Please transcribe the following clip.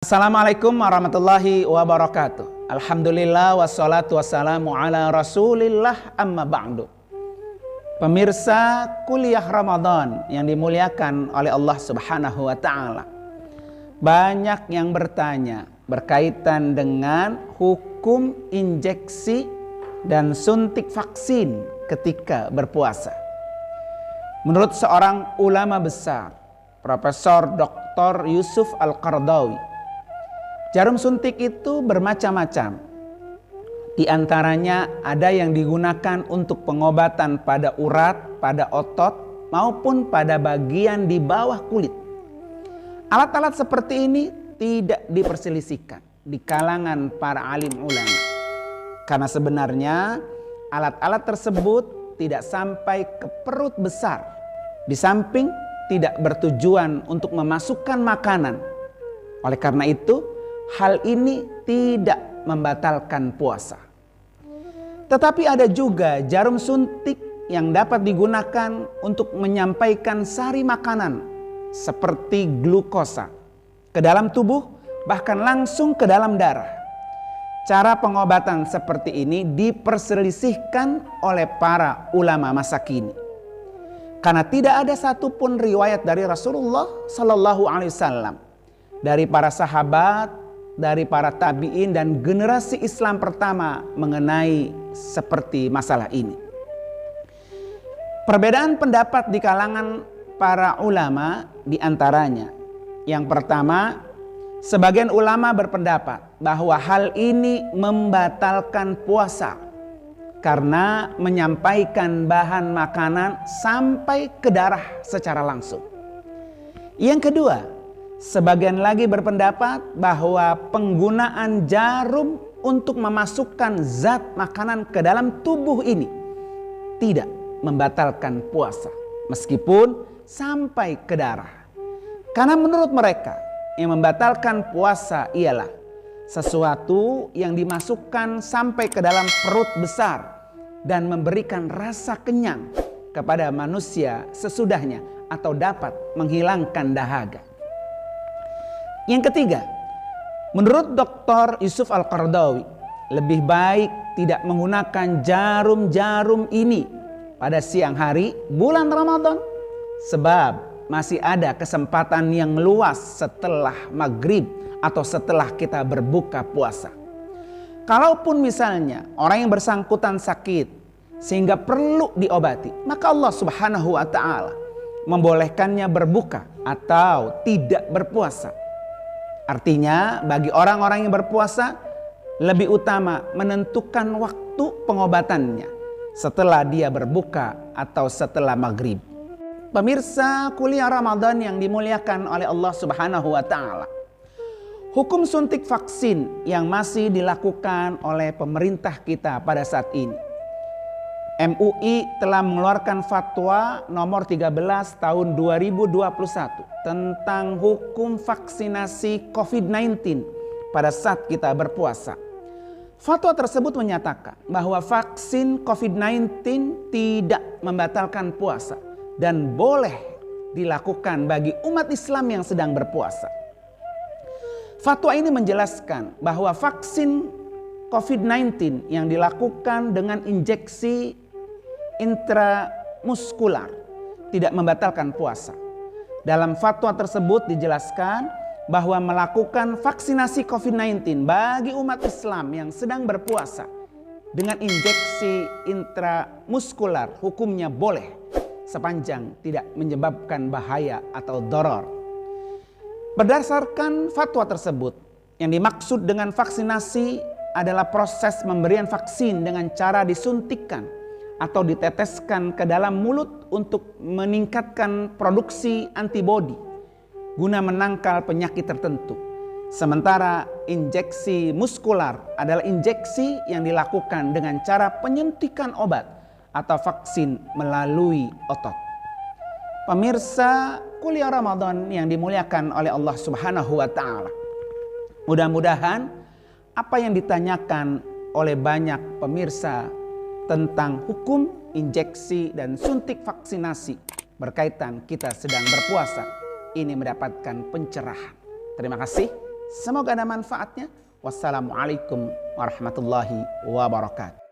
Assalamualaikum warahmatullahi wabarakatuh. Alhamdulillah wassalatu wassalamu ala rasulillah amma ba'du. Pemirsa kuliah Ramadan yang dimuliakan oleh Allah subhanahu wa ta'ala, banyak yang bertanya berkaitan dengan hukum injeksi dan suntik vaksin ketika berpuasa. Menurut seorang ulama besar, Profesor Dr. Yusuf Al-Qaradawi, jarum suntik itu bermacam-macam. Di antaranya ada yang digunakan untuk pengobatan pada urat, pada otot, maupun pada bagian di bawah kulit. Alat-alat seperti ini tidak diperselisihkan di kalangan para alim ulama. Karena sebenarnya alat-alat tersebut tidak sampai ke perut besar. Di samping tidak bertujuan untuk memasukkan makanan. Oleh karena itu, hal ini tidak membatalkan puasa. Tetapi ada juga jarum suntik yang dapat digunakan untuk menyampaikan sari makanan seperti glukosa ke dalam tubuh, bahkan langsung ke dalam darah. Cara pengobatan seperti ini diperselisihkan oleh para ulama masa kini. Karena tidak ada satupun riwayat dari Rasulullah Sallallahu Alaihi Wasallam, dari para sahabat, dari para tabi'in dan generasi Islam pertama mengenai seperti masalah ini. Perbedaan pendapat di kalangan para ulama di antaranya, yang pertama, sebagian ulama berpendapat bahwa hal ini membatalkan puasa karena menyampaikan bahan makanan sampai ke darah secara langsung. Yang kedua, sebagian lagi berpendapat bahwa penggunaan jarum untuk memasukkan zat makanan ke dalam tubuh ini tidak membatalkan puasa meskipun sampai ke darah. Karena menurut mereka yang membatalkan puasa ialah sesuatu yang dimasukkan sampai ke dalam perut besar dan memberikan rasa kenyang kepada manusia sesudahnya atau dapat menghilangkan dahaga. Yang ketiga, menurut Dr. Yusuf Al-Qaradawi, lebih baik tidak menggunakan jarum-jarum ini pada siang hari bulan Ramadan, sebab masih ada kesempatan yang luas setelah maghrib atau setelah kita berbuka puasa. Kalaupun misalnya orang yang bersangkutan sakit sehingga perlu diobati, maka Allah subhanahu wa ta'ala membolehkannya berbuka atau tidak berpuasa. Artinya bagi orang-orang yang berpuasa lebih utama menentukan waktu pengobatannya setelah dia berbuka atau setelah maghrib. Pemirsa kuliah Ramadan yang dimuliakan oleh Allah subhanahu wa ta'ala, hukum suntik vaksin yang masih dilakukan oleh pemerintah kita pada saat ini. MUI telah mengeluarkan fatwa nomor 13 tahun 2021 tentang hukum vaksinasi COVID-19 pada saat kita berpuasa. Fatwa tersebut menyatakan bahwa vaksin COVID-19 tidak membatalkan puasa dan boleh dilakukan bagi umat Islam yang sedang berpuasa. Fatwa ini menjelaskan bahwa vaksin COVID-19 yang dilakukan dengan injeksi intramuskular tidak membatalkan puasa. Dalam fatwa tersebut dijelaskan bahwa melakukan vaksinasi COVID-19 bagi umat Islam yang sedang berpuasa dengan injeksi intramuskular hukumnya boleh sepanjang tidak menyebabkan bahaya atau doror. Berdasarkan fatwa tersebut, yang dimaksud dengan vaksinasi adalah proses pemberian vaksin dengan cara disuntikkan atau diteteskan ke dalam mulut untuk meningkatkan produksi antibodi guna menangkal penyakit tertentu. Sementara injeksi muskular adalah injeksi yang dilakukan dengan cara penyuntikan obat atau vaksin melalui otot. Pemirsa kuliah Ramadan yang dimuliakan oleh Allah subhanahu wa ta'ala, mudah-mudahan apa yang ditanyakan oleh banyak pemirsa tentang hukum injeksi dan suntik vaksinasi berkaitan kita sedang berpuasa ini mendapatkan pencerahan. Terima kasih. Semoga ada manfaatnya. Wassalamualaikum warahmatullahi wabarakatuh.